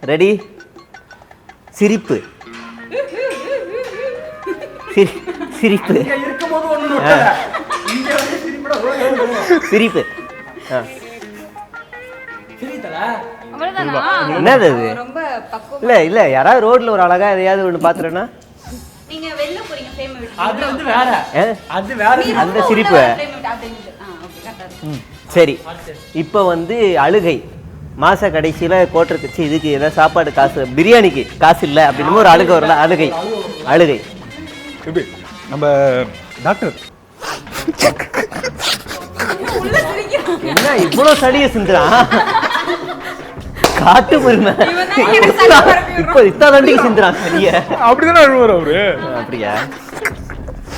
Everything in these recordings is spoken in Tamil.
ரெடி? சிரிப்பு. சிரிப்பு. சிரிப்பு. என்னது அது? இல்ல இல்ல, யாராவது ரோட்ல ஒரு அழகா எதையாவது ஒண்ணு பாத்துறேன்னா நீங்க வெளில போறீங்க ஃப்ரேம் விட்டு. அது வந்து வேற. அது வேற. அந்த சிரிப்பு. சரி, இப்போ வந்து அழுகை. மாச கடைசியில கோட்டருக்கு இதுக்கு ஏதாவது சாப்பாடு காசு, பிரியாணிக்கு காசு இல்லை அப்படின்னு ஒரு அழுகை வரல. அழுகை. அழுகை. நம்ம டாக்டர் என்ன இவ்வளவு சளிய சிந்துறான்? காட்டு முருமை இப்ப இத்தாண்டிக்கு சிந்துறான் சளிய. அப்படிதானே அழுவார் அவரு. அப்படியா?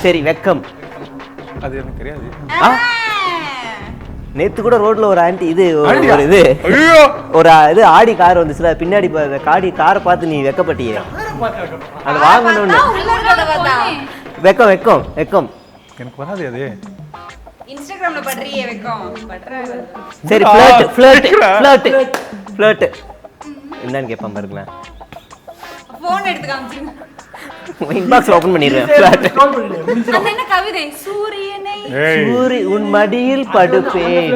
சரி, வெக்கம். அது எனக்கு தெரியாது. நேத்து கூட ரோட்ல ஒரு ஆண்டி இது ஒரு இது ஒரு இது ஆடி கார் வந்துச்சுல, பின்னாடி காரை பார்த்து நீ வெக்கப்பட்டியே. அது வாங்கணும்னு வெக்கம் வெக்கம் வெக்கம் எனக்கு வராது அது. இன்ஸ்டாகிராம்ல பண்றியே வெக்கம் பண்றாங்க. சரி, ஃப்ளர்ட் ஃப்ளர்ட் ஃப்ளர்ட் ஃப்ளர்ட் என்னன்னு கேட்பான் பாருங்களேன். போன் எடுத்து காமிச்சிருங்க. இன்பாக்ஸ் ஓபன் பண்ணிடுறேன். ஃப்ளர்ட். அது என்ன கவிதை? சூரியனை உன் மடியில் படுப்பேன்,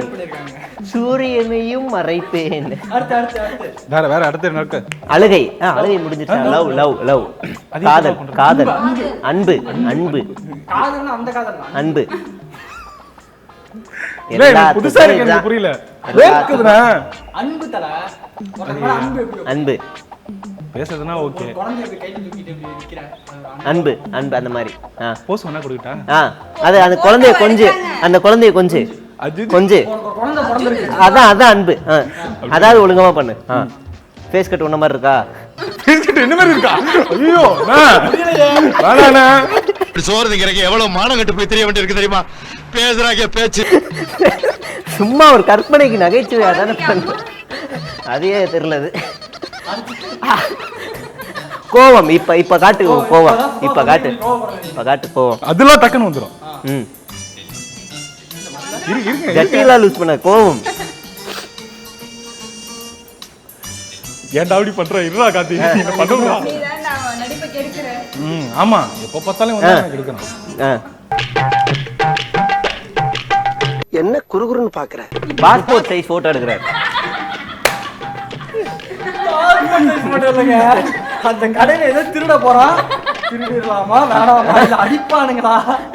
சூரியனையும் மறைப்பேன். வேற வேற அடுத்து என்ன? அழுகை. அழுகை முடிஞ்சிருச்சா? Love love love. காதல் காதல். அன்பு அன்பு அன்பு. புதுசா இருக்கு, எனக்கு புரியல. அன்பு தல. அன்பு பேசுறதுனா ஓகே. அன்பு அன்பு அந்த மாதிரி. போஸ் வேணா கொடுக்கட்டா? அது அந்த குழந்தைய கொஞ்சு, அந்த குழந்தைய கொஞ்சு கொஞ்சு. அதான் அதான் அன்பு. அதாவது ஒழுங்கமா பண்ணு. ஃபேஸ் கட் ஒன்ன மாதிரி இருக்கா? ஃபேஸ் கட் என்ன மாதிரி இருக்கா? ஐயோ வேணாண்ணா. சோறு திங்கிறக்கு எவ்வளவு மானம் கட்டு போய் தெரிய வேண்டியிருக்கு தெரியுமா? பேசுறாங்க பேச்சு. சும்மா ஒரு கற்பனைக்கு நகைச்சுவை அதானே பண்ணு. அதையே தெரியலது. கோவம். இப்ப இப்ப காட்டு கோவம். இப்ப காட்டு இப்ப காட்டு கோவம். அதெல்லாம் டக்குன்னு வந்துரும். ஜட்டிலா லூஸ் பண்ண கோவம். ஏன்டா அப்படி பண்ற? இருடா காத்தி, என்ன பண்ணுடா? நீதான் நான் நடிப்பை கெடுக்குறேன். ஆமா, எப்ப பார்த்தாலும் வந்து எனக்கு எடுக்கணும். என்ன குறுகுறுன்னு பாக்குற? பாஸ்போர்ட் சைஸ் போட்டோ எடுக்கிறார். அந்த கடையில ஏதோ திருட போறான். திருடிடலாமா வேணாமா? அடிப்பானுங்களா?